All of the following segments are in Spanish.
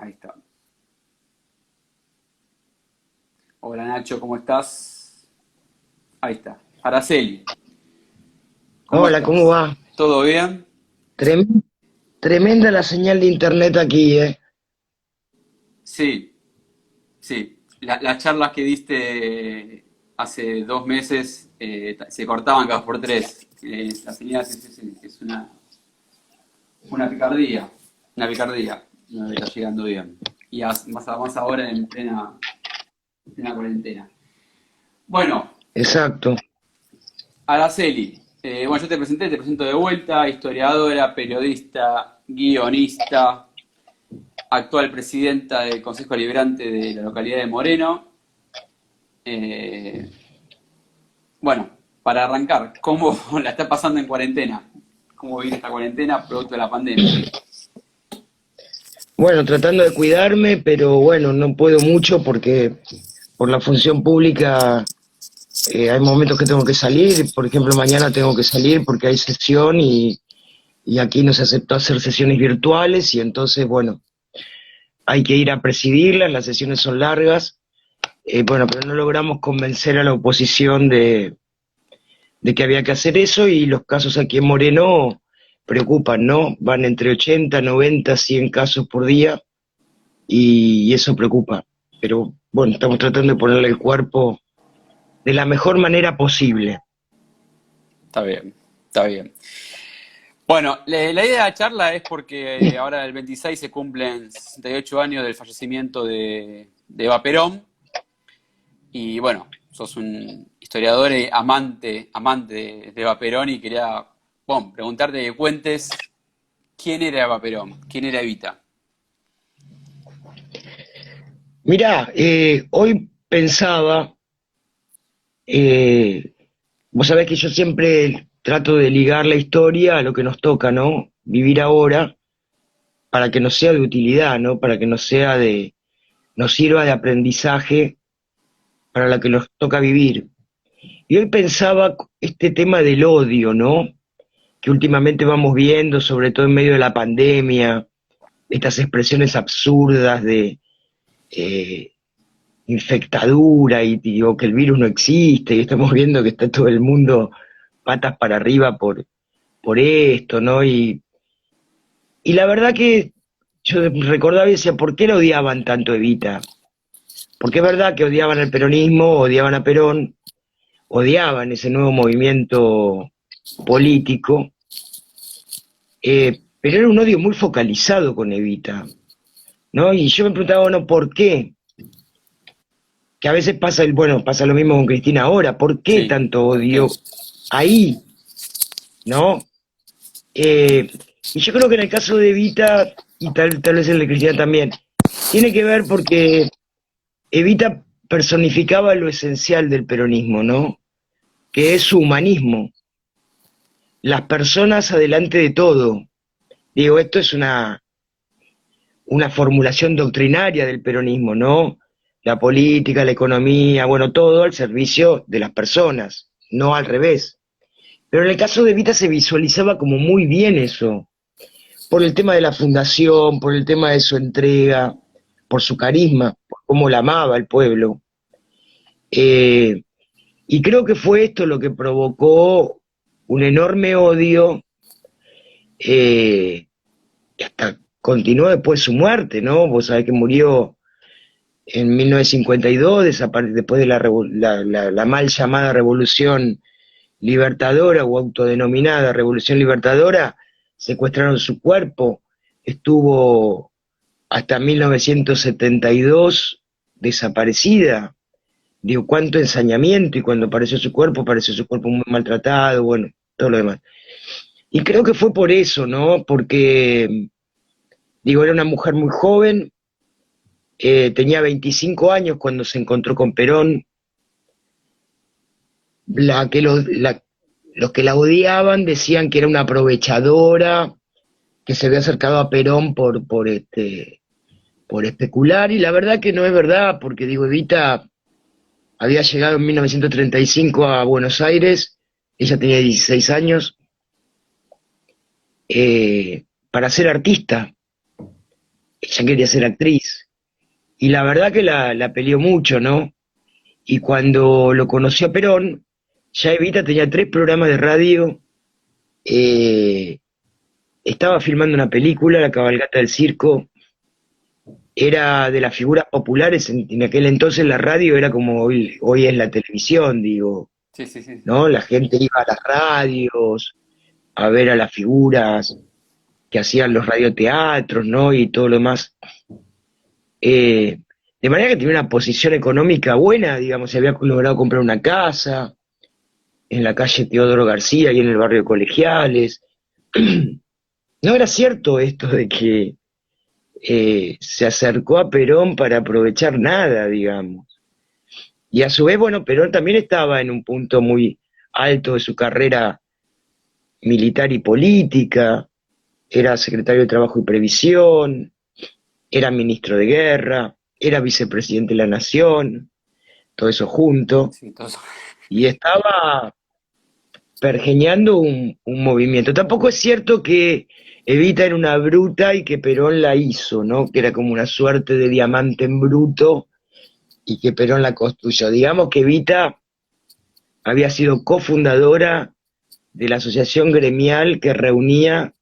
Ahí está. Hola Nacho, ¿cómo estás? Ahí está. Araceli, ¿cómo Hola, ¿cómo estás? va? ¿Todo bien? Trem- Tremenda la señal de internet aquí, ¿eh? Sí, sí. Las charlas que diste hace 2 meses se cortaban cada por tres. La señal es una picardía. Una picardía. No está llegando bien. Y más ahora en plena cuarentena. Bueno, Exacto. Araceli, bueno, yo te presento de vuelta, historiadora, periodista, guionista, actual presidenta del Consejo Deliberante de la localidad de Moreno. Eh, bueno, para arrancar, ¿cómo la está pasando en cuarentena? ¿Cómo vive esta cuarentena producto de la pandemia? Bueno, tratando de cuidarme, pero bueno, no puedo mucho porque por la función pública hay momentos que tengo que salir. Por ejemplo, mañana tengo que salir porque hay sesión y aquí no se aceptó hacer sesiones virtuales y entonces, bueno, hay que ir a presidirlas, las sesiones son largas. Bueno, pero no logramos convencer a la oposición de que había que hacer eso y los casos aquí en Moreno preocupan, ¿no? Van entre 80, 90, 100 casos por día y eso preocupa. Pero bueno, estamos tratando de ponerle el cuerpo de la mejor manera posible. Está bien, está bien. Bueno, la idea de la charla es porque ahora el 26 se cumplen 68 años del fallecimiento de Eva Perón. Y bueno, sos un historiador y amante de Eva Perón y quería, bueno, preguntarte que cuentes quién era Eva Perón, quién era Evita. Mirá, hoy pensaba, eh, vos sabés que yo siempre trato de ligar la historia a lo que nos toca, ¿no? Vivir ahora para que nos sea de utilidad, ¿no? Para que nos sirva de aprendizaje para lo que nos toca vivir. Y hoy pensaba este tema del odio, ¿no? Que últimamente vamos viendo, sobre todo en medio de la pandemia, estas expresiones absurdas de eh, infectadura y digo que el virus no existe y estamos viendo que está todo el mundo patas para arriba por esto, ¿no? Y la verdad que yo recordaba y decía, ¿por qué lo odiaban tanto a Evita? Porque es verdad que odiaban al peronismo, odiaban a Perón, odiaban ese nuevo movimiento político, pero era un odio muy focalizado con Evita, ¿no? Y yo me preguntaba, bueno, ¿por qué? Que a veces pasa bueno, pasa lo mismo con Cristina ahora, ¿por qué Sí, tanto ¿por qué? odio ahí, ¿no? Eh, y yo creo que en el caso de Evita, y tal vez el de Cristina también, tiene que ver porque Evita personificaba lo esencial del peronismo, ¿no? Que es su humanismo, las personas adelante de todo. Digo, esto es una formulación doctrinaria del peronismo, ¿no? La política, la economía, bueno, todo al servicio de las personas, no al revés. Pero en el caso de Evita se visualizaba como muy bien eso, por el tema de la fundación, por el tema de su entrega, por su carisma, por cómo la amaba el pueblo. Eh, y creo que fue esto lo que provocó un enorme odio, y hasta continuó después su muerte, ¿no? Vos sabés que murió en 1952, después de la mal llamada Revolución Libertadora o autodenominada Revolución Libertadora, secuestraron su cuerpo, estuvo hasta 1972 desaparecida. Digo, cuánto ensañamiento, y cuando apareció su cuerpo muy maltratado, bueno, todo lo demás. Y creo que fue por eso, ¿no? Porque, digo, era una mujer muy joven, tenía 25 años cuando se encontró con Perón, la que los que la odiaban decían que era una aprovechadora, que se había acercado a Perón por especular, y la verdad que no es verdad, porque digo, Evita había llegado en 1935 a Buenos Aires, ella tenía 16 años, para ser artista. ella quería ser actriz. Y la verdad que la peleó mucho, ¿no? Y cuando lo conoció a Perón, ya Evita tenía 3 programas de radio, eh, estaba filmando una película, La cabalgata del circo, era de las figuras populares, en aquel entonces la radio era como hoy es la televisión, digo, Sí, sí, sí. ¿no? La gente iba a las radios a ver a las figuras que hacían los radioteatros, ¿no? Y todo lo demás. Eh, de manera que tenía una posición económica buena, digamos, se había logrado comprar una casa en la calle Teodoro García y en el barrio Colegiales. No era cierto esto de que se acercó a Perón para aprovechar nada, digamos. Y a su vez, bueno, Perón también estaba en un punto muy alto de su carrera militar y política, era secretario de Trabajo y Previsión, era ministro de Guerra, era vicepresidente de la Nación, todo eso junto, Sí, todo eso. y estaba pergeñando un movimiento. Tampoco es cierto que Evita era una bruta y que Perón la hizo, ¿no? Que era como una suerte de diamante en bruto y que Perón la construyó. Digamos que Evita había sido cofundadora de la asociación gremial que reunía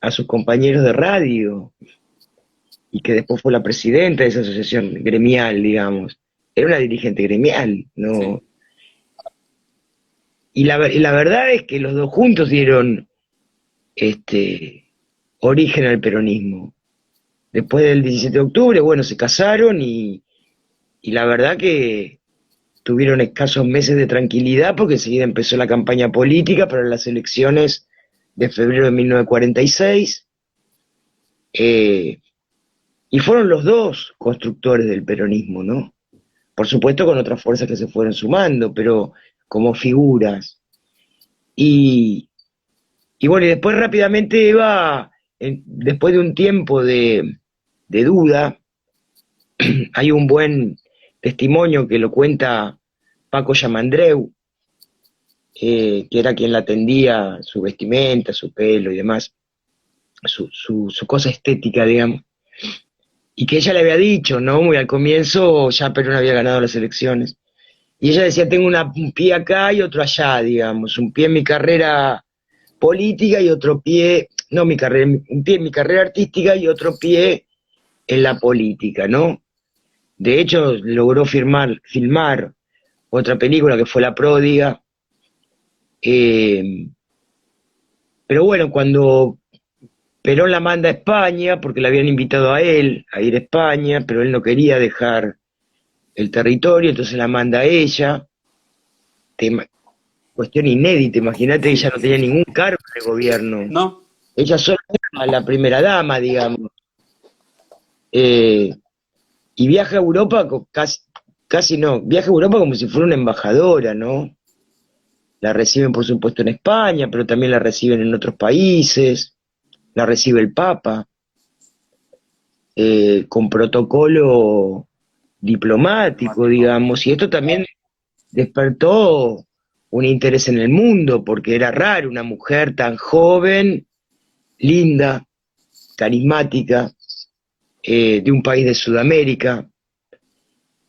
a sus compañeros de radio y que después fue la presidenta de esa asociación gremial, digamos. Era una dirigente gremial, ¿no? Sí, Y la verdad es que los dos juntos dieron este, origen al peronismo. Después del 17 de octubre, bueno, se casaron y la verdad que tuvieron escasos meses de tranquilidad porque enseguida empezó la campaña política para las elecciones de febrero de 1946, y fueron los dos constructores del peronismo, ¿no? Por supuesto con otras fuerzas que se fueron sumando, pero como figuras. Y, y bueno, y después rápidamente Eva, después de un tiempo de duda, hay un buen testimonio que lo cuenta Paco Yamandreu, que era quien la atendía, su vestimenta, su pelo y demás, su cosa estética, digamos, y que ella le había dicho, ¿no? Muy al comienzo ya Perón había ganado las elecciones. Y ella decía, tengo un pie acá y otro allá, digamos, un pie en mi carrera política y otro pie, no mi carrera, un pie en mi carrera artística y otro pie en la política, ¿no? De hecho, logró filmar otra película que fue La Pródiga, eh, pero bueno, cuando Perón la manda a España, porque le habían invitado a él a ir a España, pero él no quería dejar el territorio, entonces la manda a ella, tema, cuestión inédita, imagínate que ella sí, no sí, tenía sí. ningún cargo en el gobierno, ¿No? ella solo era la primera dama, digamos, eh, y viaja a Europa casi no, viaja a Europa como si fuera una embajadora, ¿no? La reciben por supuesto en España, pero también la reciben en otros países, la recibe el Papa, con protocolo diplomático, Diplomático. digamos, y esto también despertó un interés en el mundo, porque era raro una mujer tan joven, linda, carismática, de un país de Sudamérica,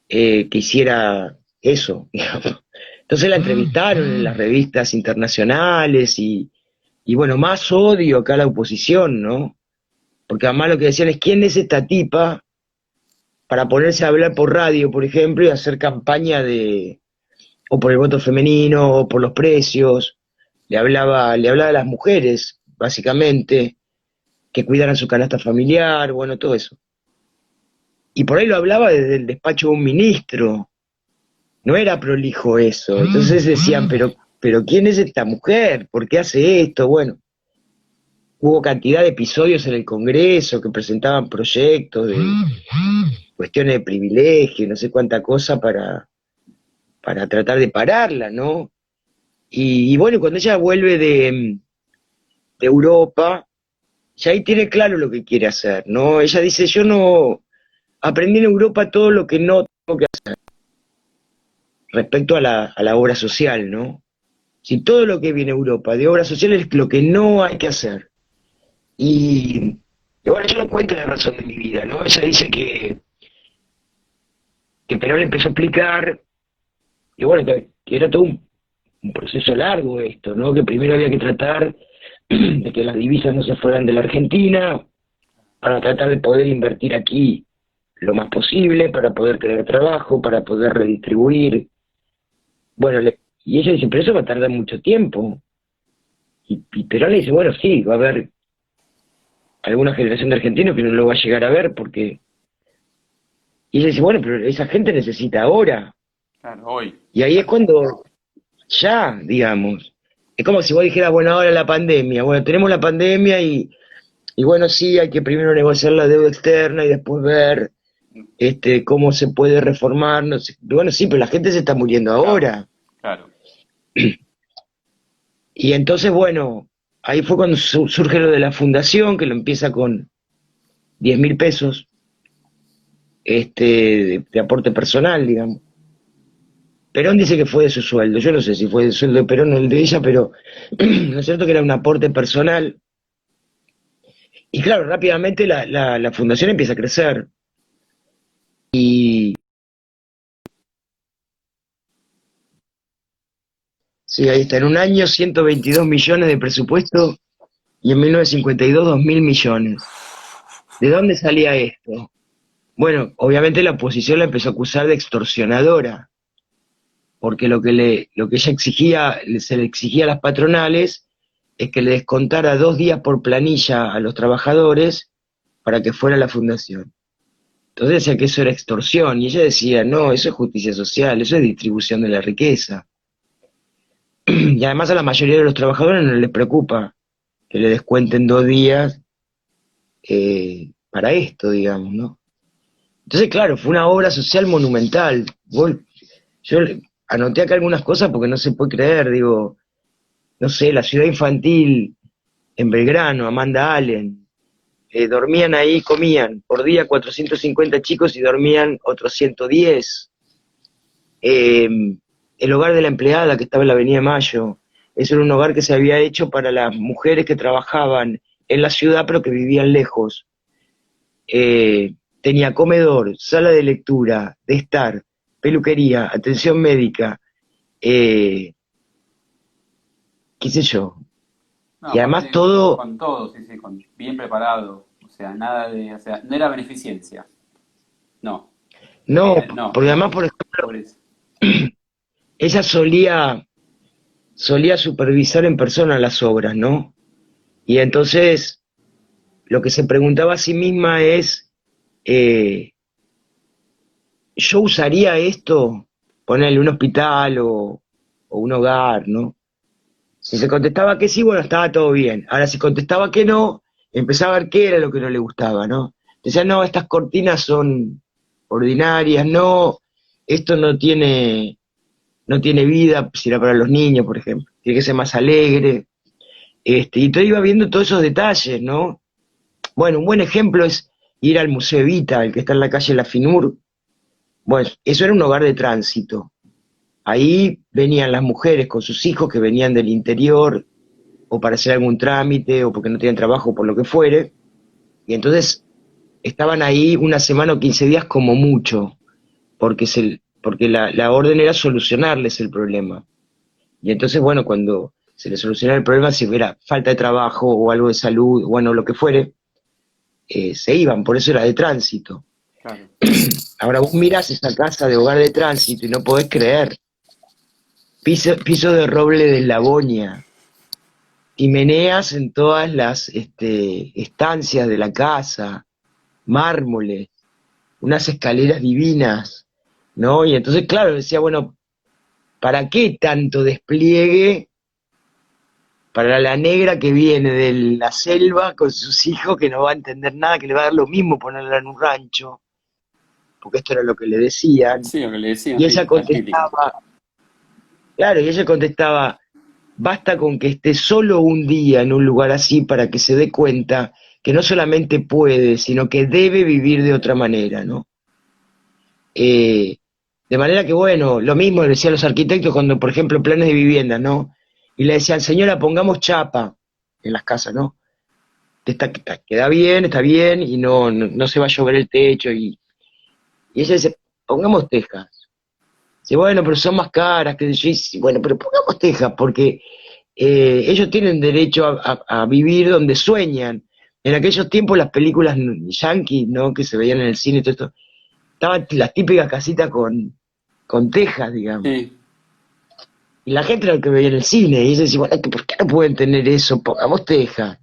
que hiciera eso, digamos. Entonces la entrevistaron en las revistas internacionales y bueno, más odio acá a la oposición, ¿no? Porque además lo que decían es, ¿quién es esta tipa para ponerse a hablar por radio, por ejemplo, y hacer campaña o por el voto femenino, o por los precios? Le hablaba a las mujeres, básicamente, que cuidaran su canasta familiar, bueno, todo eso. Y por ahí lo hablaba desde el despacho de un ministro, no era prolijo eso. Entonces decían, pero ¿quién es esta mujer? ¿Por qué hace esto? Bueno, hubo cantidad de episodios en el Congreso que presentaban proyectos de cuestiones de privilegio, no sé cuánta cosa para tratar de pararla, ¿no? Y bueno, cuando ella vuelve de Europa, ya ahí tiene claro lo que quiere hacer, ¿no? Ella dice, yo no aprendí en Europa todo lo que no tengo que hacer respecto a la obra social, ¿no? Si todo lo que viene a Europa de obra social es lo que no hay que hacer. Y Y bueno, ella no cuenta la razón de mi vida, ¿no? Ella dice que Perón le empezó a explicar, y bueno, que era todo un proceso largo esto, ¿no? Que primero había que tratar de que las divisas no se fueran de la Argentina, para tratar de poder invertir aquí lo más posible, para poder crear trabajo, para poder redistribuir. Bueno, y ella dice, pero eso va a tardar mucho tiempo. Y Perón le dice, bueno, sí, va a haber alguna generación de argentinos que no lo va a llegar a ver porque... Y ella dice, bueno, pero esa gente necesita ahora. Claro, hoy. Y ahí es cuando ya, digamos, es como si vos dijeras, bueno, ahora la pandemia, bueno, tenemos la pandemia y bueno, sí, hay que primero negociar la deuda externa y después ver cómo se puede reformar, no sé. Bueno, sí, pero la gente se está muriendo Claro, ahora. claro. Y entonces, bueno, ahí fue cuando surge lo de la fundación, que lo empieza con 10.000 pesos de aporte personal, digamos. Perón dice que fue de su sueldo, yo no sé si fue del sueldo de Perón o el de ella, pero no es cierto que era un aporte personal. Y claro, rápidamente la fundación empieza a crecer. Y sí, ahí está, en un año 122 millones de presupuesto y en 1952 2.000 millones. ¿De dónde salía esto? Bueno, obviamente la oposición la empezó a acusar de extorsionadora, porque lo que ella exigía, se le exigía a las patronales, es que le descontara 2 días por planilla a los trabajadores para que fuera a la fundación. Entonces decía que eso era extorsión, y ella decía, no, eso es justicia social, eso es distribución de la riqueza. Y además a la mayoría de los trabajadores no les preocupa que le descuenten 2 días para esto, digamos, ¿no? Entonces, claro, fue una obra social monumental. Yo anoté acá algunas cosas porque no se puede creer, digo, no sé, la ciudad infantil en Belgrano, Amanda Allen, dormían ahí, comían por día 450 chicos y dormían otros 110. Eh, el hogar de la empleada que estaba en la Avenida Mayo, eso era un hogar que se había hecho para las mujeres que trabajaban en la ciudad pero que vivían lejos. Tenía comedor, sala de lectura, de estar, peluquería, atención médica, eh, qué sé yo. No, Y además aparte todo, con todo, sí, sí, bien preparado. O sea, nada de, o sea, no era beneficencia. No, no, no, porque era además, por ejemplo, pobreza. ella solía supervisar en persona las obras, ¿no? Y entonces lo que se preguntaba a sí misma es, eh, ¿yo usaría esto, ponerle un hospital o un hogar, ¿no? Si se contestaba que sí, bueno, estaba todo bien. Ahora, si contestaba que no, empezaba a ver qué era lo que no le gustaba, ¿no? Decía, no, estas cortinas son ordinarias, no, esto no tiene vida, si era para los niños, por ejemplo, tiene que ser más alegre. Y todo iba viendo todos esos detalles, ¿no? Bueno, un buen ejemplo es ir al Museo Evita, el que está en la calle La Finur. Bueno, eso era un hogar de tránsito. Ahí venían las mujeres con sus hijos que venían del interior o para hacer algún trámite o porque no tenían trabajo por lo que fuere, y entonces estaban ahí una semana o 15 días como mucho, porque la orden era solucionarles el problema. Y entonces, bueno, cuando se les solucionaba el problema, si hubiera falta de trabajo o algo de salud, bueno, lo que fuere, se iban, por eso era de tránsito. Claro. Ahora vos mirás esa casa de hogar de tránsito y no podés creer, piso de roble de Eslavonia, chimeneas en todas las estancias de la casa, mármoles, unas escaleras divinas, ¿no? Y entonces, claro, decía, bueno, ¿para qué tanto despliegue para la negra que viene de la selva con sus hijos que no va a entender nada, que le va a dar lo mismo ponerla en un rancho? Porque esto era lo que le decían. Sí, lo que le decían, Y sí, ella la típica. contestaba, claro, y ella contestaba, basta con que esté solo un día en un lugar así para que se dé cuenta que no solamente puede, sino que debe vivir de otra manera, ¿no? Eh, de manera que, bueno, lo mismo le decían los arquitectos cuando, por ejemplo, planes de vivienda, ¿no? Y le decían, señora, pongamos chapa en las casas, ¿no? está bien, y no se va a llover el techo, y ella dice, pongamos tejas. Dice, bueno, pero son más caras, que yo dice, bueno, pero pongamos tejas, porque ellos tienen derecho a vivir donde sueñan. En aquellos tiempos las películas yanquis, ¿no? Que se veían en el cine y todo esto, estaban las típicas casitas con tejas, digamos. Sí, Y la gente era lo que veía en el cine, y ella decía, bueno, ¿por qué no pueden tener eso? Pongamos tejas.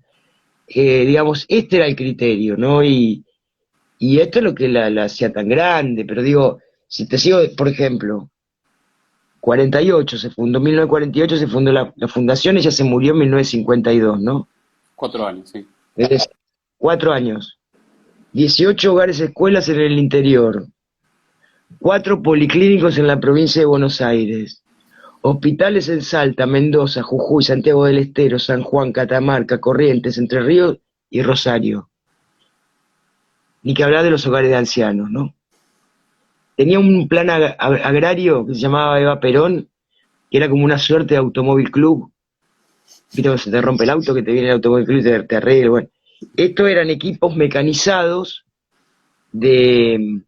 Digamos, este era el criterio, ¿no? Y esto es lo que la hacía tan grande, pero digo, si te sigo, por ejemplo, 48 se fundó, 1948 se fundó la fundación, ella se murió en 1952, ¿no? 4 años, sí. Es 4 años, 18 hogares escuelas en el interior, 4 policlínicos en la provincia de Buenos Aires, hospitales en Salta, Mendoza, Jujuy, Santiago del Estero, San Juan, Catamarca, Corrientes, Entre Ríos y Rosario. Ni que hablar de los hogares de ancianos, ¿no? Tenía un plan agrario que se llamaba Eva Perón, que era como una suerte de automóvil club. Viste cuando se te rompe el auto, que te viene el automóvil club y te arregla. Bueno, estos eran equipos mecanizados de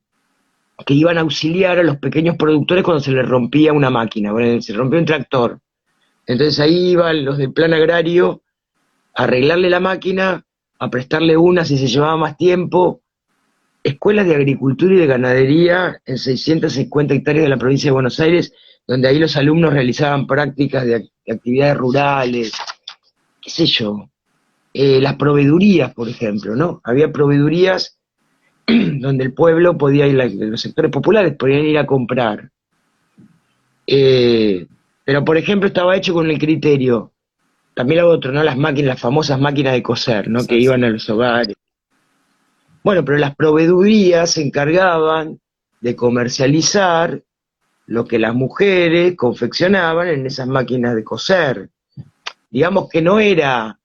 que iban a auxiliar a los pequeños productores cuando se les rompía una máquina. Bueno, se rompió un tractor. Entonces ahí iban los del plan agrario a arreglarle la máquina, a prestarle una si se llevaba más tiempo. Escuelas de agricultura y de ganadería en 650 hectáreas de la provincia de Buenos Aires, donde ahí los alumnos realizaban prácticas de actividades rurales, qué sé yo. Las proveedurías, por ejemplo, ¿no? Había proveedurías donde el pueblo podía ir, los sectores populares podían ir a comprar. Pero, por ejemplo, estaba hecho con el criterio, también lo otro, ¿no? Las máquinas, las famosas máquinas de coser, ¿no? Que Sí, iban a sí. los hogares. Bueno, pero las proveedurías se encargaban de comercializar lo que las mujeres confeccionaban en esas máquinas de coser. Digamos que no era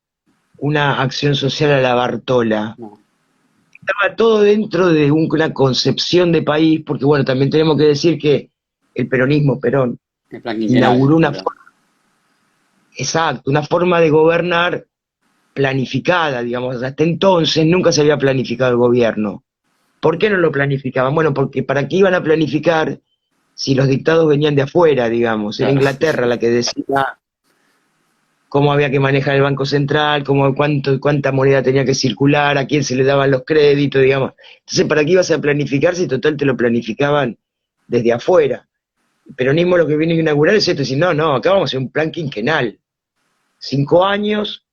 una acción social a la Bartola, No, estaba todo dentro de una concepción de país, porque bueno, también tenemos que decir que el peronismo, Perón, el plan quinquenal, inauguró está una hablando. forma, exacto, una forma de gobernar planificada, digamos, hasta entonces nunca se había planificado el gobierno. ¿Por qué no lo planificaban? Bueno, porque ¿para qué iban a planificar si los dictados venían de afuera, digamos? Era Claro. Inglaterra la que decía cómo había que manejar el Banco Central, cuánta moneda tenía que circular, a quién se le daban los créditos, digamos. Entonces, ¿para qué ibas a planificar si total te lo planificaban desde afuera? El peronismo lo que viene a inaugurar es esto, decir, no, acá vamos a hacer un plan quinquenal. 5 años,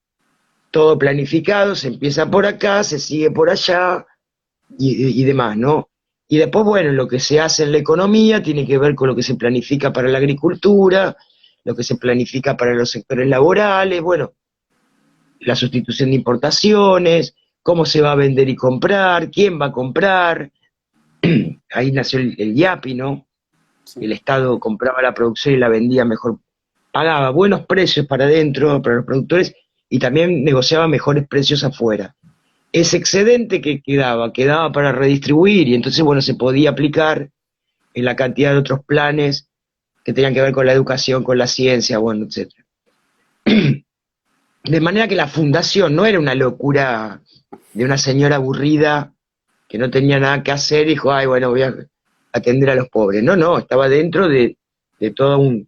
todo planificado, se empieza por acá, se sigue por allá, y demás, ¿no? Y después, bueno, lo que se hace en la economía tiene que ver con lo que se planifica para la agricultura, lo que se planifica para los sectores laborales, bueno, la sustitución de importaciones, cómo se va a vender y comprar, quién va a comprar. Ahí nació el IAPI, ¿no? Sí. El Estado compraba la producción y la vendía mejor, pagaba buenos precios para adentro, para los productores, y también negociaba mejores precios afuera. Ese excedente que quedaba para redistribuir, y entonces, bueno, se podía aplicar en la cantidad de otros planes que tenían que ver con la educación, con la ciencia, bueno, etcétera. De manera que la fundación no era una locura de una señora aburrida que no tenía nada que hacer y dijo, ay, bueno, voy a atender a los pobres. No, estaba dentro de todo un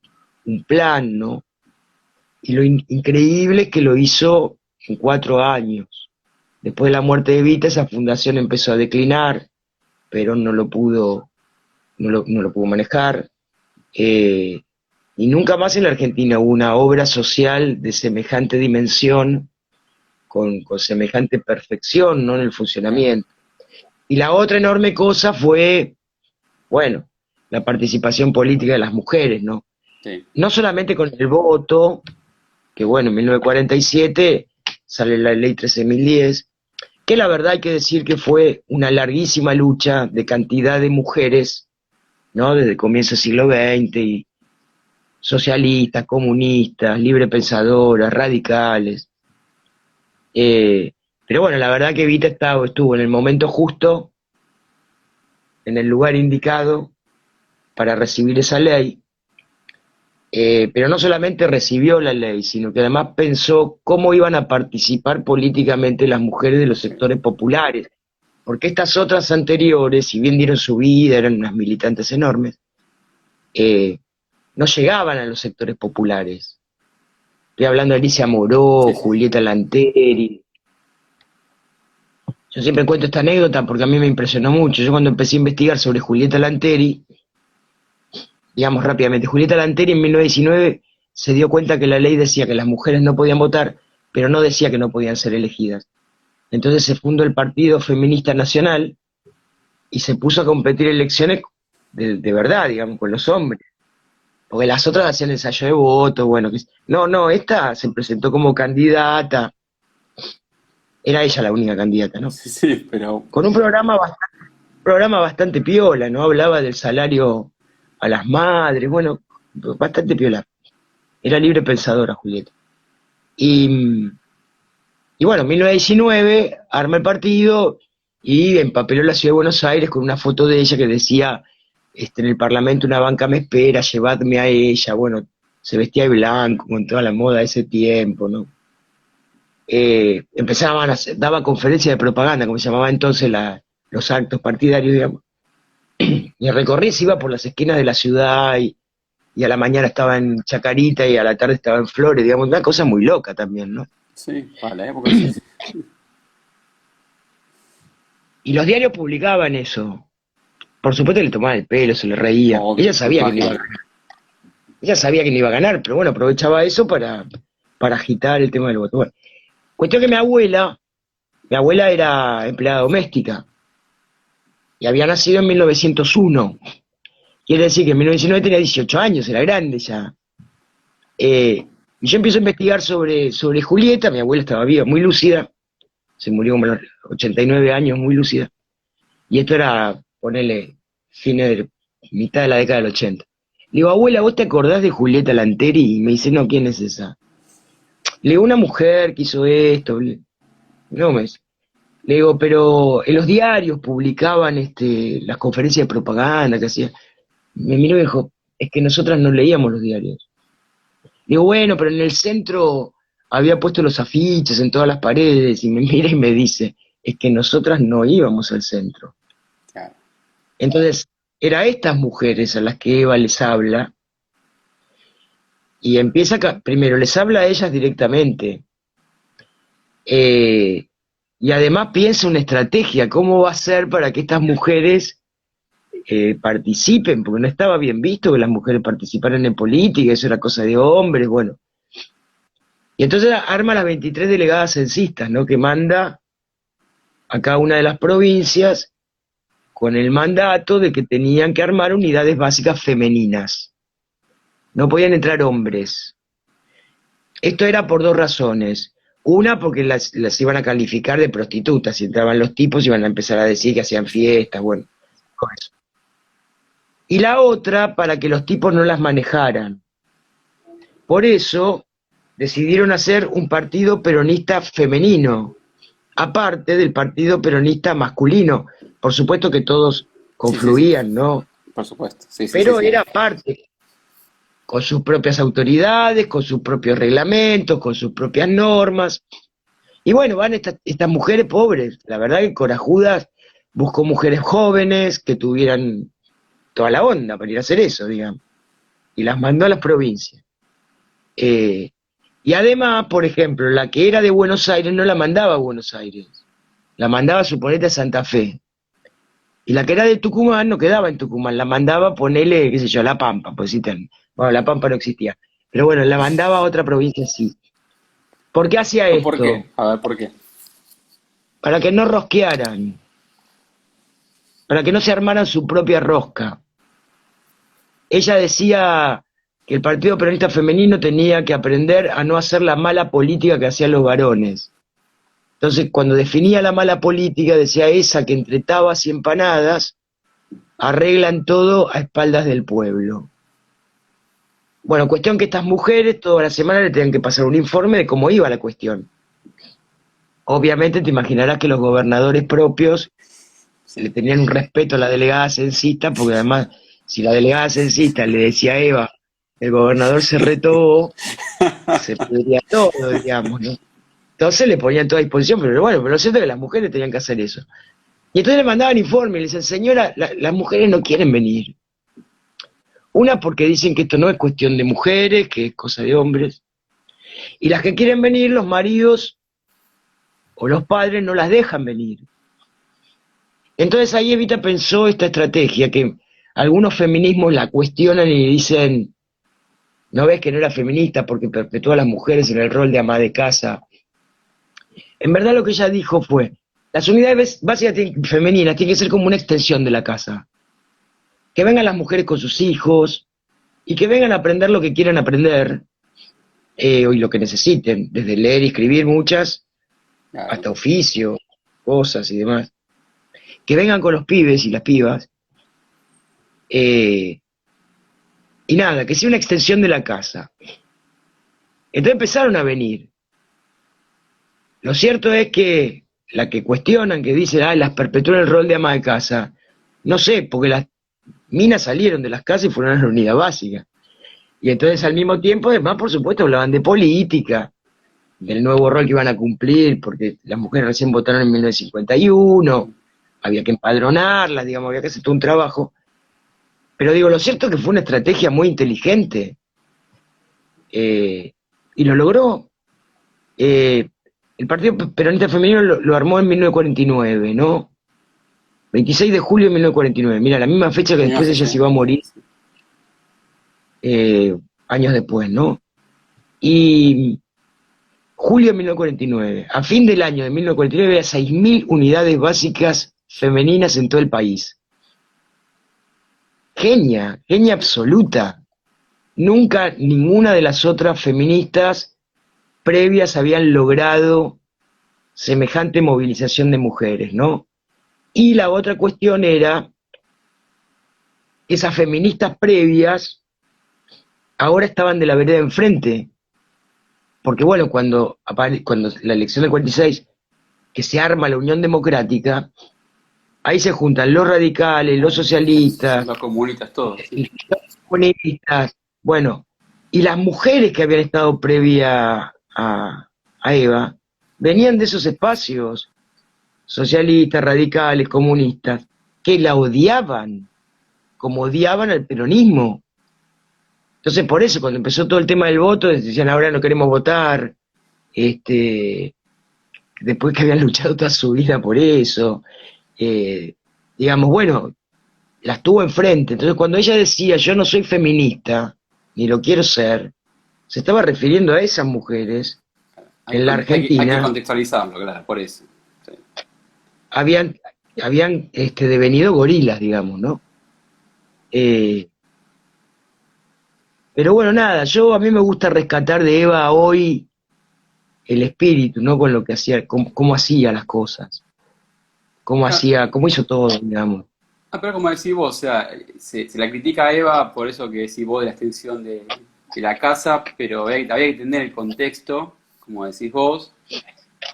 plan, ¿no? Y lo increíble es que lo hizo en 4 años. Después de la muerte de Evita, esa fundación empezó a declinar, pero no lo pudo manejar. Y nunca más en la Argentina hubo una obra social de semejante dimensión, con semejante perfección, ¿no? En el Claro. funcionamiento. Y la otra enorme cosa fue, bueno, la participación política de las mujeres, ¿no? Sí. No solamente con el voto, que bueno, en 1947 sale la ley 13.010, que la verdad hay que decir que fue una larguísima lucha de cantidad de mujeres, ¿no? Desde el comienzo del siglo XX, y socialistas, comunistas, librepensadoras, radicales. Pero bueno, la verdad que Evita estuvo en el momento justo, en el lugar indicado para recibir esa ley, pero no solamente recibió la ley, sino que además pensó cómo iban a participar políticamente las mujeres de los sectores populares, porque estas otras anteriores, si bien dieron su vida, eran unas militantes enormes, eh, no llegaban a los sectores populares. Estoy hablando de Alicia Moró, Sí, sí, sí. Julieta Lanteri. Yo siempre cuento esta anécdota porque a mí me impresionó mucho. Yo cuando empecé a investigar sobre Julieta Lanteri, digamos rápidamente, Julieta Lanteri en 1919 se dio cuenta que la ley decía que las mujeres no podían votar, pero no decía que no podían ser elegidas. Entonces se fundó el Partido Feminista Nacional y se puso a competir elecciones de verdad, digamos, con los hombres. Porque las otras hacían ensayo de voto, bueno, no, no, esta se presentó como candidata, era ella la única candidata, ¿no? Sí, sí, pero Con programa bastante piola, ¿no? Hablaba del salario a las madres, bueno, bastante piola. Era libre pensadora, Julieta. Y, y bueno, en 1919 arma el partido y empapeló la ciudad de Buenos Aires con una foto de ella que decía, en el Parlamento una banca me espera, llevadme a ella, bueno, se vestía de blanco con toda la moda de ese tiempo, ¿no? Empezaban a hacer, daba conferencias de propaganda, como se llamaba entonces los actos partidarios, digamos, y el recorrido se iba por las esquinas de la ciudad y a la mañana estaba en Chacarita y a la tarde estaba en Flores, digamos, una cosa muy loca también, ¿no? sí, para la época sí, sí. Y los diarios publicaban eso. Por supuesto que le tomaban el pelo, se le reía. Obvio, me imagino. Ella sabía que no iba a ganar, pero bueno, aprovechaba eso para agitar el tema del voto. Bueno, cuestión que mi abuela era empleada doméstica y había nacido en 1901. Quiere decir que en 1909 tenía 18 años, era grande ya. Y yo empiezo a investigar sobre Julieta, mi abuela estaba viva, muy lúcida, se murió como a los 89 años, muy lúcida. Y esto era, ponele, fines de mitad de la década del 80. Le digo, abuela, ¿vos te acordás de Julieta Lanteri? Y me dice, no, ¿quién es esa? Le digo, una mujer que hizo esto. No me dice. Le digo, pero en los diarios publicaban las conferencias de propaganda que hacían. Me miró y me dijo, es que nosotras no leíamos los diarios. Digo, bueno, pero en el centro había puesto los afiches en todas las paredes y me mira y me dice, es que nosotras no íbamos al centro. Claro. Entonces, era a estas mujeres a las que Eva les habla y empieza, primero les habla a ellas directamente eh, y además piensa una estrategia, cómo va a ser para que estas mujeres participen, porque no estaba bien visto que las mujeres participaran en política, eso era cosa de hombres, bueno. Y entonces arma las 23 delegadas censistas, ¿no? Que manda a cada una de las provincias con el mandato de que tenían que armar unidades básicas femeninas. No podían entrar hombres. Esto era por dos razones. Una, porque las iban a calificar de prostitutas. Si entraban los tipos, iban a empezar a decir que hacían fiestas, bueno, con eso. Y la otra, para que los tipos no las manejaran. Por eso decidieron hacer un partido peronista femenino, aparte del partido peronista masculino. Por supuesto que todos Sí, sí, sí, confluían, ¿no? por supuesto. Sí, sí, sí, Pero sí. era parte, con sus propias autoridades, con sus propios reglamentos, con sus propias normas. Y bueno, van estas mujeres pobres, la verdad que corajudas, buscó mujeres jóvenes que tuvieran toda la onda para ir a hacer eso, digamos, y las mandó a las provincias. Eh, y además, por ejemplo, la que era de Buenos Aires no la mandaba a Buenos Aires, la mandaba, suponete, a Santa Fe. Y la que era de Tucumán no quedaba en Tucumán, la mandaba, ponele, qué sé yo, a La Pampa, pues sí, bueno, La Pampa no existía. Pero bueno, la mandaba a otra provincia, sí. ¿Por qué hacía ¿Por esto? qué? A ver, ¿por qué? Para que no rosquearan, para que no se armaran su propia rosca. Ella decía que el Partido Peronista Femenino tenía que aprender a no hacer la mala política que hacían los varones. Entonces, cuando definía la mala política, decía esa que entre tabas y empanadas arreglan todo a espaldas del pueblo. Bueno, cuestión que estas mujeres toda la semana le tenían que pasar un informe de cómo iba la cuestión. Obviamente te imaginarás que los gobernadores propios le Sí. tenían un respeto a la delegada censista, porque además, si la delegada censista le decía a Eva, el gobernador se retó, se pudría todo, digamos, ¿no? Entonces le ponían toda disposición, pero bueno, pero lo cierto es que las mujeres tenían que hacer eso. Y entonces le mandaban informes, y le decían, señora, las mujeres no quieren venir. Una porque dicen que esto no es cuestión de mujeres, que es cosa de hombres. Y las que quieren venir, los maridos o los padres no las dejan venir. Entonces ahí Evita pensó esta estrategia, que algunos feminismos la cuestionan y dicen, no ves que no era feminista porque perpetuó a las mujeres en el rol de ama de casa. En verdad lo que ella dijo fue, las unidades básicas femeninas tienen que ser como una extensión de la casa. Que vengan las mujeres con sus hijos y que vengan a aprender lo que quieran aprender y lo que necesiten, desde leer y escribir muchas, Claro. hasta oficio, cosas y demás. Que vengan con los pibes y las pibas y nada, que sea una extensión de la casa. Entonces empezaron a venir. Lo cierto es que la que cuestionan, que dicen, las perpetúan el rol de ama de casa, no sé, porque las minas salieron de las casas y fueron a la unidad básica. Y entonces al mismo tiempo, además, por supuesto, hablaban de política, del nuevo rol que iban a cumplir, porque las mujeres recién votaron en 1951, había que empadronarlas, digamos, había que hacer todo un trabajo. Pero digo, lo cierto es que fue una estrategia muy inteligente, y lo logró. El Partido Peronista Femenino lo armó en 1949, ¿no? 26 de julio de 1949, mira, la misma fecha que La misma después ella fecha. se iba a morir años después, ¿no? Y julio de 1949, a fin del año de 1949 había 6.000 unidades básicas femeninas en todo el país. Genia, genia absoluta. Nunca ninguna de las otras feministas previas habían logrado semejante movilización de mujeres, ¿no? Y la otra cuestión era que esas feministas previas ahora estaban de la vereda enfrente, porque bueno, cuando la elección del 46, que se arma la Unión Democrática, ahí se juntan los radicales, los socialistas, Los comunistas, todos, sí. los comunistas, bueno, y las mujeres que habían estado previa a Eva, venían de esos espacios, socialistas, radicales, comunistas, que la odiaban, como odiaban al peronismo. Entonces por eso, cuando empezó todo el tema del voto, decían, ahora no queremos votar, después que habían luchado toda su vida por eso, digamos, bueno, las tuvo enfrente. Entonces cuando ella decía, yo no soy feminista, ni lo quiero ser, se estaba refiriendo a esas mujeres que en la Hay que Argentina contextualizarlo, claro, por eso. Sí. habían, habían devenido gorilas, digamos, ¿no? Pero bueno, nada, a mí me gusta rescatar de Eva hoy el espíritu, ¿no? Con lo que hacía, cómo hacía las cosas, Ah, cómo hizo todo, digamos. pero como decís vos, o sea, se la critica a Eva por eso que decís vos de la extensión de la casa, pero había que entender el contexto, como decís vos,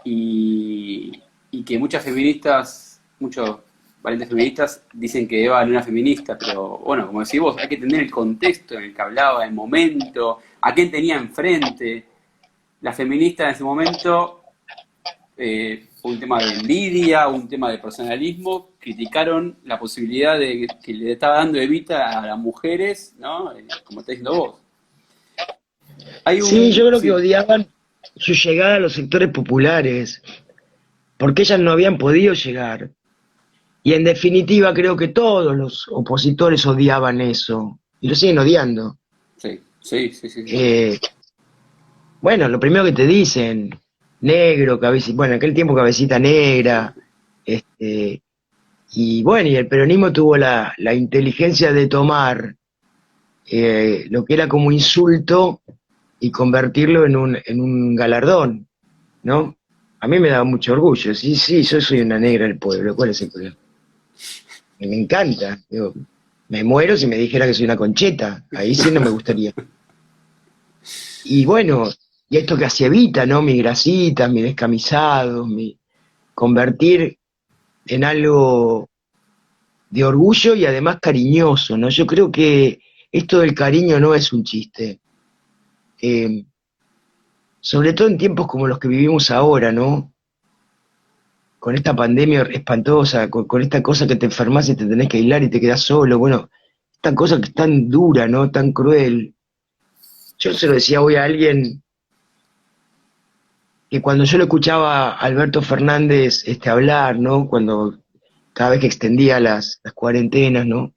y que muchas feministas, muchos valientes feministas dicen que Eva no era feminista, pero bueno, como decís vos, hay que entender el contexto en el que hablaba, el momento, a quién tenía enfrente. La feminista en ese momento, un tema de envidia, un tema de personalismo, criticaron la posibilidad de que le estaba dando Evita a las mujeres, ¿no? Como estás diciendo vos. Hay Sí, yo un, creo que sí, odiaban su llegada a los sectores populares, porque ellas no habían podido llegar. Y en definitiva creo que todos los opositores odiaban eso, y lo siguen odiando. sí, sí, sí, sí, sí. Eh, bueno, lo primero que te dicen, negro, cabecita, bueno, en aquel tiempo cabecita Sí. negra, y bueno, y el peronismo tuvo la inteligencia de tomar lo que era como insulto y convertirlo en un galardón, ¿no? A mí me daba mucho orgullo, sí, sí, yo soy una negra del pueblo, ¿cuál es el problema? Me encanta, digo, me muero si me dijera que soy una concheta, ahí sí no me gustaría. Y bueno, y esto que hacía Evita, ¿no? Mi grasita, mi descamisado, mi convertir en algo de orgullo y además cariñoso, ¿no? Yo creo que esto del cariño no es un chiste. Eh, Sobre todo en tiempos como los que vivimos ahora, ¿no? Con esta pandemia espantosa, con esta cosa que te enfermas y te tenés que aislar y te quedás solo, bueno, esta cosa que es tan dura, ¿no? Tan cruel. Yo se lo decía hoy a alguien que cuando yo lo escuchaba a Alberto Fernández hablar, ¿no? Cuando cada vez que extendía las cuarentenas, ¿no?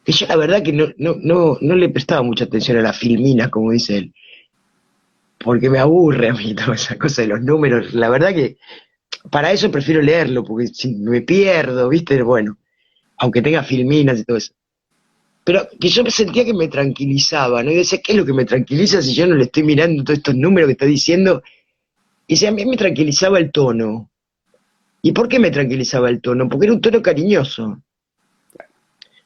Que yo la verdad que no le prestaba mucha atención a las filminas, como dice él, porque me aburre a mí toda esa cosa de los números. La verdad que para eso prefiero leerlo, porque si me pierdo, ¿viste? Bueno, aunque tenga filminas y todo eso. Pero que yo sentía que me tranquilizaba, ¿no? Y decía, ¿qué es lo que me tranquiliza si yo no le estoy mirando todos estos números que está diciendo? Y si a mí me tranquilizaba el tono. ¿Y por qué me tranquilizaba el tono? Porque era un tono cariñoso.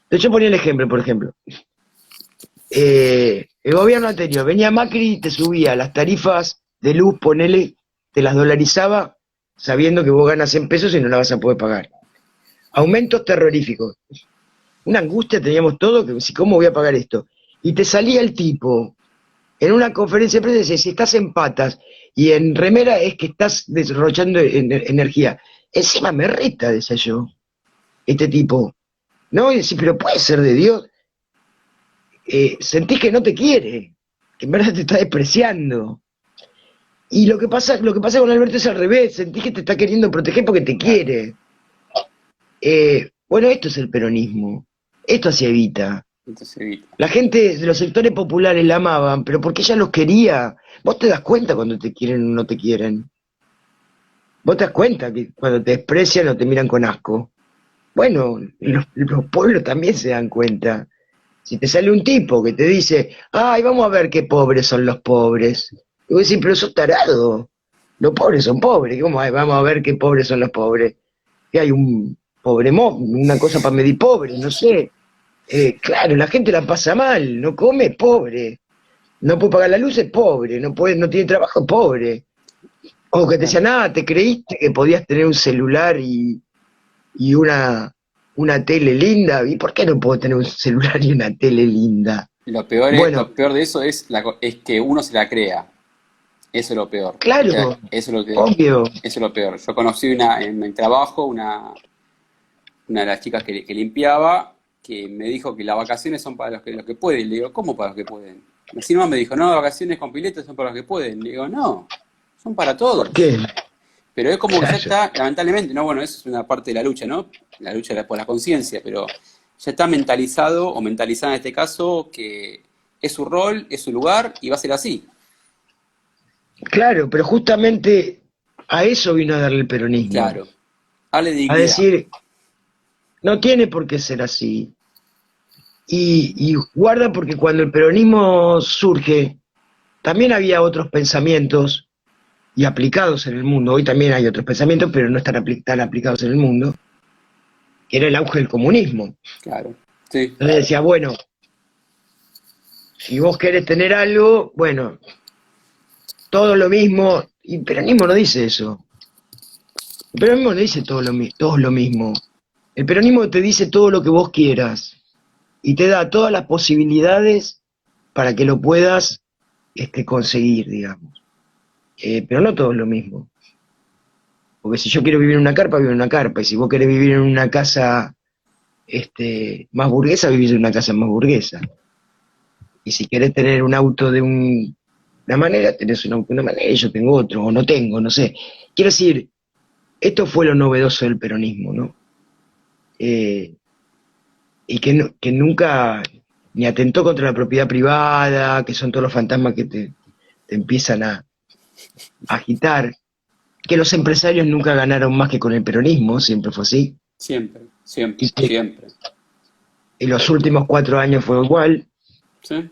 Entonces yo ponía el ejemplo, por ejemplo. El gobierno anterior, venía Macri y te subía las tarifas de luz, ponele, te las dolarizaba, sabiendo que vos ganas en pesos y no las vas a poder pagar. Aumentos terroríficos. Una angustia teníamos todo, que si cómo voy a pagar esto. Y te salía el tipo en una conferencia de prensa y decía, si estás en patas y en remera es que estás derrochando energía. Encima me reta, decía yo, este tipo. ¿No? Y decís, pero puede ser de Dios. Sentís que no te quiere, que en verdad te está despreciando. Y lo que pasa con Alberto es al revés, sentís que te está queriendo proteger porque te Claro, quiere. Bueno, esto es el peronismo, esto hacía Evita. entonces evita. La gente de los sectores populares la amaban, pero porque ella los quería. Vos te das cuenta cuando te quieren o no te quieren. Vos te das cuenta que cuando te desprecian o te miran con asco. Bueno, los pueblos también se dan cuenta. Si te sale un tipo que te dice, ay, vamos a ver qué pobres son los pobres. Y vos decís, pero sos tarado. Los pobres son pobres. ¿Cómo hay? Vamos a ver qué pobres son los pobres. Que hay un una cosa para medir pobre, no sé. Claro, la gente la pasa mal, no come, pobre. No puede pagar la luz, es pobre. No tiene trabajo, pobre. O que te Claro. decían, ah, te creíste que podías tener un celular y una tele linda. ¿Y por qué no puedo tener un celular y una tele linda? Lo Bueno, peor de eso es, es que uno se la crea. Eso es lo peor. claro, Eso es lo que, obvio. eso es lo peor. Yo conocí en mi trabajo una de las chicas que limpiaba que me dijo que las vacaciones son para los que pueden. Le digo, ¿cómo para los que pueden? Así nomás me dijo, no, vacaciones con piletas son para los que pueden. Le digo, no, son para ¿Por todos. qué? Pero es como que ya Claro, está, lamentablemente, no, bueno, eso es una parte de la lucha, ¿no? La lucha por la conciencia, pero ya está mentalizado o mentalizada en este caso que es su rol, es su lugar y va a ser así. claro, pero justamente a eso vino a darle el peronismo. Claro. Hable de A dignidad. decir, no tiene por qué ser así. Y guarda porque cuando el peronismo surge, también había otros pensamientos y aplicados en el mundo. Hoy también hay otros pensamientos, pero no están tan aplicados en el mundo, que era el auge del comunismo. Claro. Sí. Entonces decía, bueno, si vos querés tener algo, bueno, todo lo mismo. Y el peronismo no dice eso. El peronismo no dice todo lo mismo. El peronismo te dice todo lo que vos quieras y te da todas las posibilidades para que lo puedas conseguir, digamos. Pero no todo es lo mismo. Porque si yo quiero vivir en una carpa, vivo en una carpa. Y si vos querés vivir en una casa más burguesa, vivís en una casa más burguesa. Y si querés tener un auto de una manera, tenés un auto de una manera y yo tengo otro, o no tengo, no sé. Quiero decir, esto fue lo novedoso del peronismo, ¿no? Eh, y que nunca ni atentó contra la propiedad privada, que son todos los fantasmas que te empiezan a agitar, que los empresarios nunca ganaron más que con el peronismo, siempre fue así, Siempre, siempre, y que siempre. en los últimos 4 años fue igual. ¿Sí?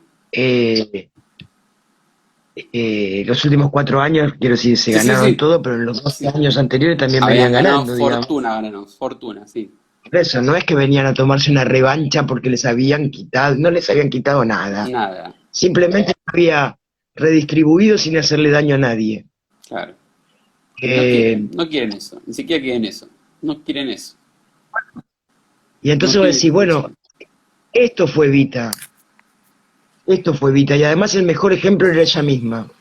eh, los últimos 4 años, quiero decir, se Sí, sí, ganaron sí. todo, pero en los 12 Sí. años anteriores también venían Habían ganado ganando, digamos. fortuna, ganaron. Fortuna, sí. Por eso, no es que venían a tomarse una revancha porque les habían quitado, no les habían quitado nada. Nada. Simplemente había redistribuido sin hacerle daño a nadie. Claro. No Eh, quieren, no quieren eso. Ni siquiera quieren eso. No quieren eso. y No entonces vos quieren decís, bueno, eso. esto fue Vita. Esto fue Evita, y además el mejor ejemplo era ella misma.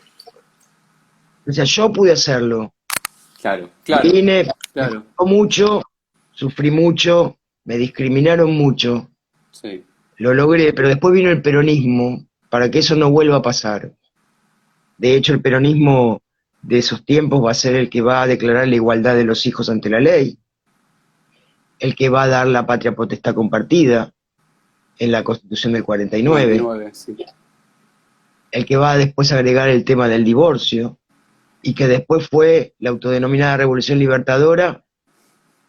O sea, yo pude hacerlo. Claro, claro, Vine, me claro, costó mucho, sufrí mucho, me discriminaron mucho, sí, lo logré, pero después vino el peronismo para que eso no vuelva a pasar. De hecho, el peronismo de esos tiempos va a ser el que va a declarar la igualdad de los hijos ante la ley, el que va a dar la patria potestad compartida en la Constitución del 49, 99, sí. el que va a después agregar el tema del divorcio, y que después fue la autodenominada Revolución Libertadora,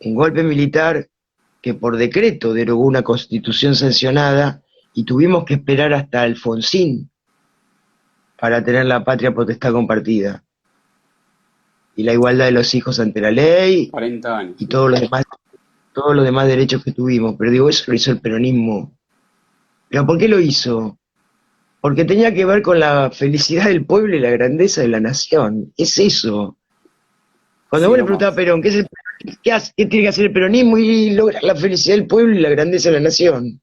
un golpe militar que por decreto derogó una constitución sancionada y tuvimos que esperar hasta Alfonsín para tener la patria potestad compartida y la igualdad de los hijos ante la ley 40 años, y sí. todos los demás derechos que tuvimos. Pero digo, eso lo hizo el peronismo. ¿Pero por qué lo hizo? Porque tenía que ver con la felicidad del pueblo y la grandeza de la nación. Es eso. Cuando Sí, vos le no preguntás a más. Perón, ¿qué tiene que hacer el peronismo? Y lograr la felicidad del pueblo y la grandeza de la nación.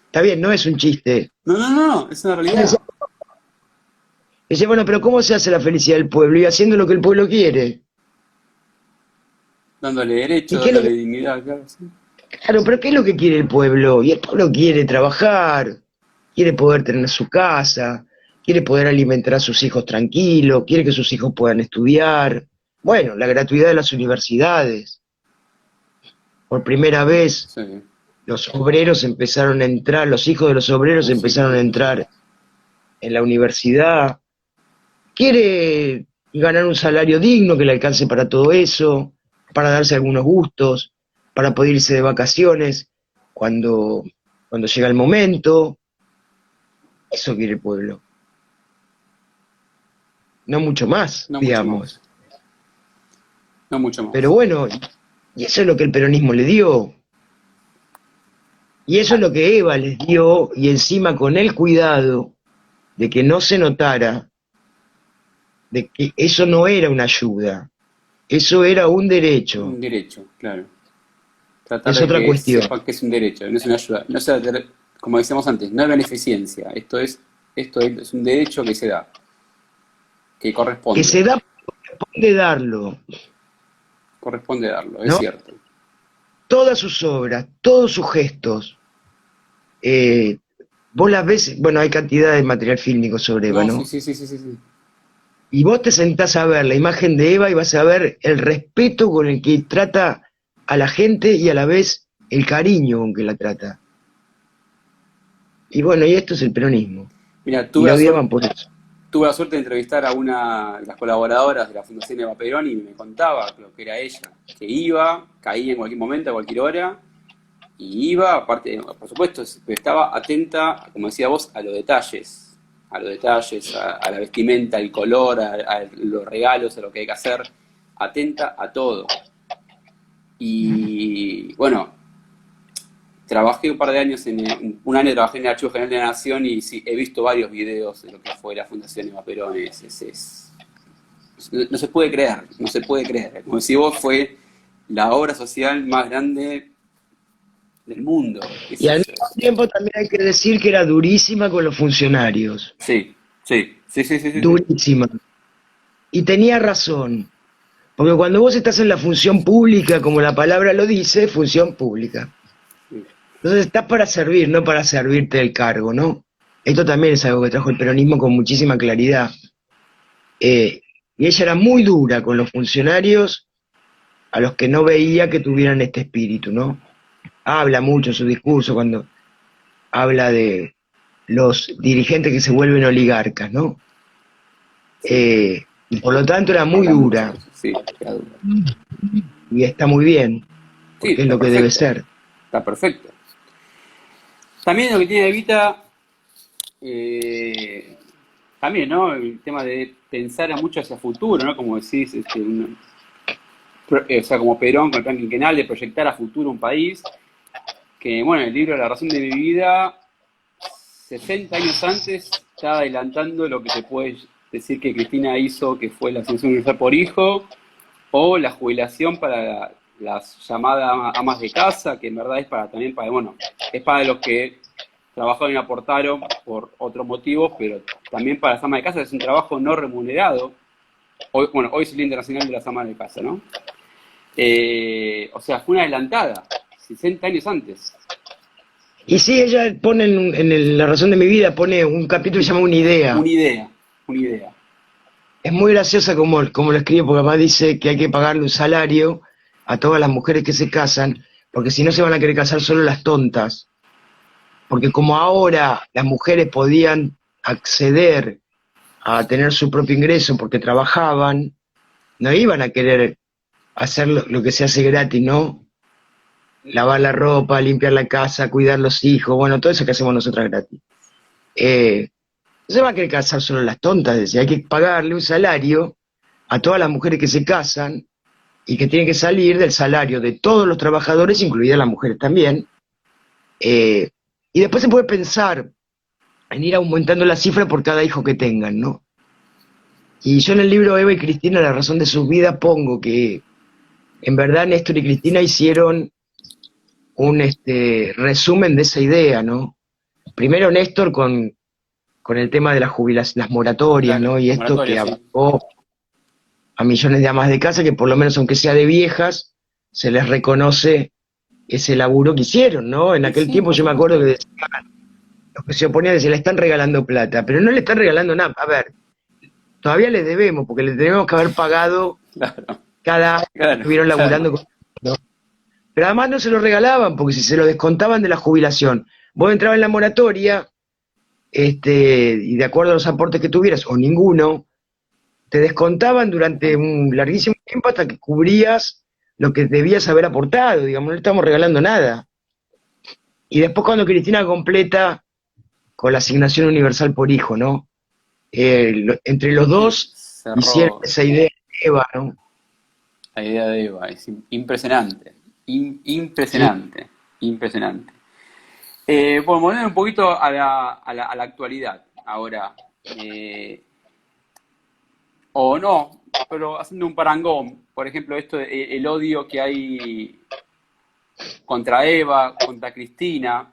Está bien, no es un chiste. No, no, no, no, es una Decía, realidad. bueno, pero ¿cómo se hace la felicidad del pueblo? Y haciendo lo que el pueblo quiere. Dándole derecho, ¿Y qué es lo dándole que, dignidad, claro, sí. claro, pero qué es lo que quiere el pueblo? Y el pueblo quiere trabajar, quiere poder tener su casa, quiere poder alimentar a sus hijos tranquilos, quiere que sus hijos puedan estudiar. Bueno, la gratuidad de las universidades. Por primera vez Sí, los obreros empezaron a entrar, los hijos de los obreros los hijos empezaron a de los entrar hombres. en la universidad. Quiere ganar un salario digno que le alcance para todo eso, para darse algunos gustos, para poder irse de vacaciones cuando, cuando llega el momento. Eso quiere el pueblo, no mucho más, No mucho más, digamos. no mucho Pero más. bueno, y eso es lo que el peronismo le dio, y eso es Ah, lo que Eva les dio, y encima con el cuidado de que no se notara de que eso no era una ayuda, eso era un derecho, un derecho, claro. Tratar es de otra que cuestión. sepan que es un derecho, no es una ayuda. No es, como decíamos antes, no es beneficencia. Esto es un derecho que se da, que Que corresponde. se da, corresponde darlo, Corresponde darlo, es ¿no? cierto. Todas sus obras, todos sus gestos, eh, vos las ves, bueno, hay cantidad de material fílmico sobre Eva, No, sí, ¿no? sí, sí, sí, sí, sí. Y vos te sentás a ver la imagen de Eva y vas a ver el respeto con el que trata a la gente y a la vez el cariño con que la trata. Y bueno, y esto es el peronismo. Mira, Y la odiaban por eso. tuve la suerte de entrevistar a una de las colaboradoras de la Fundación Eva Perón y me contaba lo que era ella, que iba, caía en cualquier momento, a cualquier hora, y iba, aparte, por supuesto, estaba atenta, como decía vos, a los detalles, a la vestimenta, al color, a los regalos, a lo que hay que hacer, atenta a todo. Y bueno, trabajé un par de años un año trabajé en el Archivo General de la Nación y sí, he visto varios videos de lo que fue la Fundación Eva Perón. No se puede creer, no se puede creer. Como si vos fue la obra social más grande del mundo, qué Y sé al yo. mismo tiempo también hay que decir que era durísima con los funcionarios. Sí, sí, sí, sí, sí, sí, sí. Durísima. Y tenía razón. Porque cuando vos estás en la función pública, como la palabra lo dice, función pública. Sí. Entonces estás para servir, no para servirte del cargo, ¿no? Esto también es algo que trajo el peronismo con muchísima claridad. Y ella era muy dura con los funcionarios a los que no veía que tuvieran este espíritu, ¿no? Habla mucho en su discurso cuando habla de los dirigentes que se vuelven oligarcas, ¿no? Sí. Y por lo tanto era muy Habla mucho de dura, eso, sí, queda duda. y está muy bien, Sí, porque es está lo que debe perfecto, ser. está perfecto. También lo que tiene Evita, eh, también, ¿no? El tema de pensar mucho hacia futuro, ¿no? Como decís, o sea, como Perón con el plan quinquenal de proyectar a futuro un país, que, bueno, el libro La razón de mi vida, 60 años antes, está adelantando lo que se puede decir que Cristina hizo, que fue la asignación universal por hijo, o la jubilación para las llamadas amas de casa, que en verdad es para también para, bueno, es para los que trabajaron y aportaron por otros motivos, pero también para las amas de casa es un trabajo no remunerado. Hoy, bueno, hoy es el Día Internacional de las Amas de Casa, ¿no? O sea, fue una adelantada, 60 años antes. Y sí, ella pone La razón de mi vida, pone un capítulo que se llama Una idea. Una idea, una idea. Es muy graciosa como lo escribe, porque además dice que hay que pagarle un salario a todas las mujeres que se casan, porque si no se van a querer casar solo las tontas. Porque como ahora las mujeres podían acceder a tener su propio ingreso porque trabajaban, no iban a querer hacer lo que se hace gratis, ¿no? Lavar la ropa, limpiar la casa, cuidar los hijos, bueno, todo eso que hacemos nosotras gratis. No se va a querer casar solo las tontas, decía, hay que pagarle un salario a todas las mujeres que se casan y que tienen que salir del salario de todos los trabajadores, incluidas las mujeres también. Y después se puede pensar en ir aumentando la cifra por cada hijo que tengan, ¿no? Y yo en el libro Eva y Cristina, la razón de su vida, pongo que en verdad Néstor y Cristina hicieron un resumen de esa idea, ¿no? Primero Néstor con el tema de las jubilaciones, las moratorias, Claro, ¿no? Y la esto que moratoria, sí. abarcó a millones de amas de casa que por lo menos aunque sea de viejas, se les reconoce ese laburo que hicieron, ¿no? En Y aquel sí, tiempo por yo me acuerdo que supuesto. los que se oponían decían, le están regalando plata, pero no le están regalando nada. A ver, todavía les debemos, porque le tenemos que haber pagado Claro, cada año que claro, estuvieron claro. laburando con ¿no? Pero además no se lo regalaban, porque si se lo descontaban de la jubilación, vos entrabas en la moratoria, y de acuerdo a los aportes que tuvieras, o ninguno, te descontaban durante un larguísimo tiempo hasta que cubrías lo que debías haber aportado, digamos, no le estamos regalando nada. Y después cuando Cristina completa con la asignación universal por hijo, ¿no? Entre los Sí, dos hicieron cerró esa idea de Eva, ¿no? la idea de Eva. Es impresionante. Sí. Impresionante. Impresionante. Bueno, volviendo un poquito a la actualidad. Ahora, eh, o no, pero haciendo un parangón. Por ejemplo, esto, el odio que hay contra Eva, contra Cristina.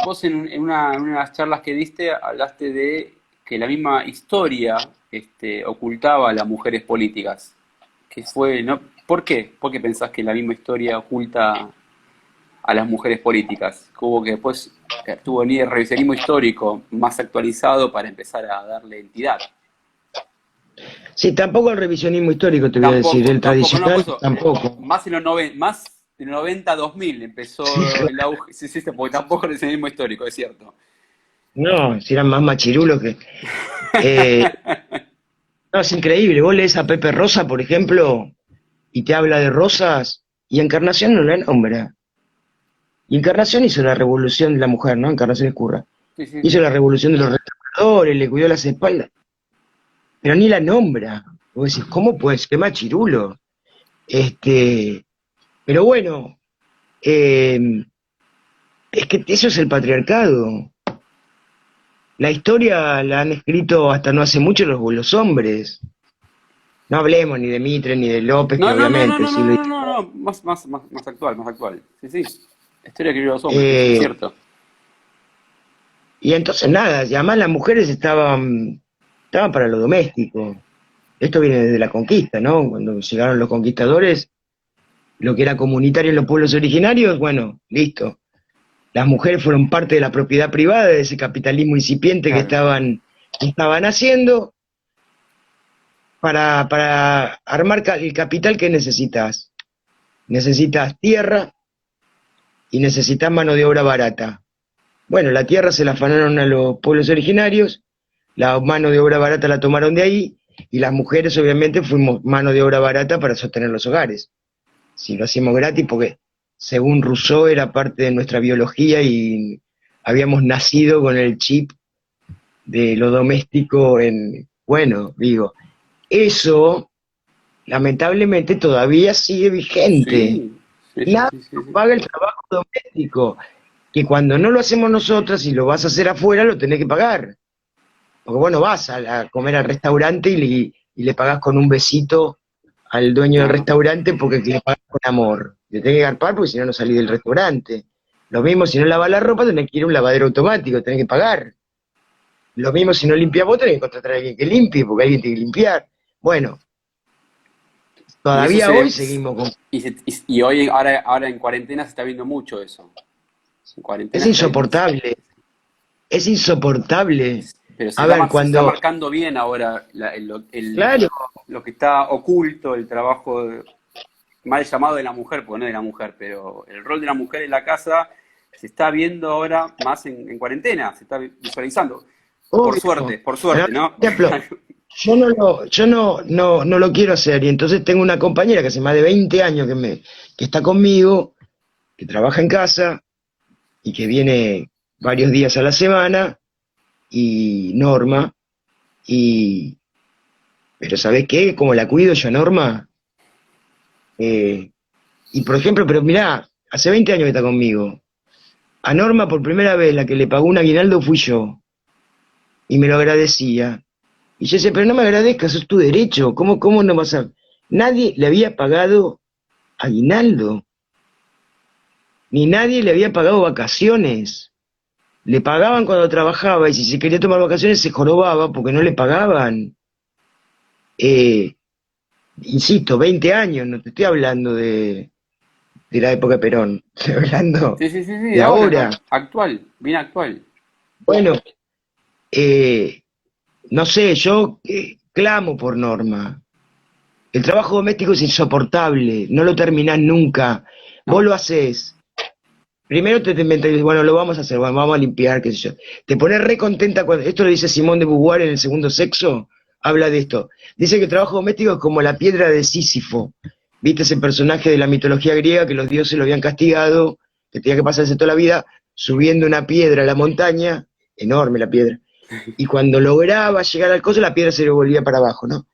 Vos en una de las charlas que diste hablaste de que la misma historia ocultaba a las mujeres políticas. Que fue, ¿no? ¿Por qué? ¿Por qué pensás que la misma historia oculta a las mujeres políticas? Que hubo que después tuvo ni el revisionismo histórico más actualizado para empezar a darle entidad. Sí, tampoco el revisionismo histórico, te voy a decir, Tampoco, el tampoco, no, por tradicional eso, tampoco. más en los 90, más en los 90 2000 Sí, empezó el auge, sí, sí, sí, porque tampoco es el mismo histórico, es cierto. no, si eran más machirulos que... eh, no, es increíble, vos lees a Pepe Rosa, por ejemplo, y te habla de rosas, y Encarnación no la nombra. Y Encarnación hizo la revolución de la mujer, ¿no? Encarnación Escurra. Sí, sí, Hizo sí. la revolución de los restauradores, le cuidó las espaldas, pero ni la nombra. Vos decís, ¿cómo pues? Qué machirulo. Este, pero bueno, eh, es que eso es el patriarcado. La historia la han escrito hasta no hace mucho los hombres. No hablemos ni de Mitre ni de López, que No, no, no, no, obviamente, no, sí no, no, no, no, más actual, más actual. Sí, sí. La historia que escribieron los hombres, es eh, cierto. y entonces nada, y además las mujeres estaban para lo doméstico. Esto viene desde la conquista, ¿no? Cuando llegaron los conquistadores, lo que era comunitario en los pueblos originarios, bueno, listo. Las mujeres fueron parte de la propiedad privada, de ese capitalismo incipiente Claro. que estaban haciendo, para armar el capital que necesitas. Necesitas tierra y necesitas mano de obra barata. Bueno, la tierra se la afanaron a los pueblos originarios, la mano de obra barata la tomaron de ahí, y las mujeres obviamente fuimos mano de obra barata para sostener los hogares. Si lo hacíamos gratis, porque según Rousseau era parte de nuestra biología y habíamos nacido con el chip de lo doméstico bueno, digo, eso lamentablemente todavía sigue vigente. Sí, sí, sí, Nada sí, sí, sí. paga el trabajo doméstico, que cuando no lo hacemos nosotras y lo vas a hacer afuera, lo tenés que pagar. Porque bueno, vas a comer al restaurante y le pagás con un besito al dueño del No, no. restaurante porque le pagas con amor. Le tenés que garpar porque si no, no salís del restaurante. Lo mismo si no lavas la ropa, tenés que ir a un lavadero automático, tenés que pagar. Lo mismo si no limpias vos, tenés que contratar a alguien que limpie, porque alguien tiene que limpiar. Bueno, Y eso todavía hoy se, seguimos con... y hoy, ahora en cuarentena se está viendo mucho eso. En Es cuarentena se está viendo. insoportable, es insoportable. Pero A ver, se está cuando... marcando bien ahora Claro, lo que está oculto, el trabajo mal llamado de la mujer, porque no es de la mujer, pero el rol de la mujer en la casa se está viendo ahora más en cuarentena, se está visualizando. obvio. Por Pero, suerte, ¿no? por ejemplo, yo no lo quiero hacer, y entonces tengo una compañera que hace más de 20 años que está conmigo, que trabaja en casa y que viene varios días a la semana, y Norma, y pero ¿sabés qué? Como la cuido yo a Norma, eh, y por ejemplo, pero mirá, hace 20 años que está conmigo. A Norma por primera vez la que le pagó un aguinaldo fui yo, y me lo agradecía. Y yo decía, pero no me agradezcas, es tu derecho, ¿cómo no vas a...? Nadie le había pagado aguinaldo, ni nadie le había pagado vacaciones. Le pagaban cuando trabajaba, y si se quería tomar vacaciones se jorobaba porque no le pagaban. Eh, Insisto, 20 años, no te estoy hablando de la época de Perón, estoy hablando Sí, sí, sí, sí, de ahora, ahora. actual, bien actual. Bueno, eh, no sé, yo clamo por Norma. El trabajo doméstico es insoportable, no lo terminás nunca. Vos No, lo haces. Primero te inventas, bueno, lo vamos a hacer, bueno, vamos a limpiar, qué sé yo. Te pones re contenta cuando, esto lo dice Simón de Beauvoir en El segundo sexo, habla de esto. Dice que el trabajo doméstico es como la piedra de Sísifo. ¿Viste ese personaje de la mitología griega que los dioses lo habían castigado, que tenía que pasarse toda la vida subiendo una piedra a la montaña, enorme la piedra, y cuando lograba llegar al coso, la piedra se le volvía para abajo, ¿no?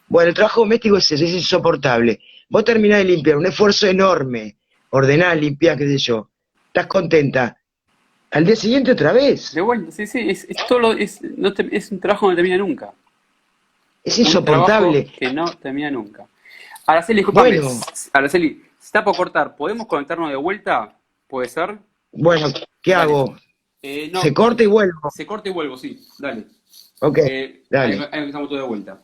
Bueno, el trabajo doméstico es eso, es insoportable. Vos terminás de limpiar, un esfuerzo enorme, ordenás, limpiás, qué sé yo, estás contenta. Al día siguiente otra de vez. vuelta, sí, sí, es todo es, no es un trabajo que no termina nunca. Es Un trabajo insoportable. que no termina nunca. Araceli, discúlpame, Bueno, Araceli, se está por cortar, ¿podemos conectarnos de vuelta? ¿Puede ser? bueno, ¿qué Dale. hago? Se No, corta y vuelvo. se corta y vuelvo, sí, dale. Ok, Ahí dale. estamos todos de vuelta.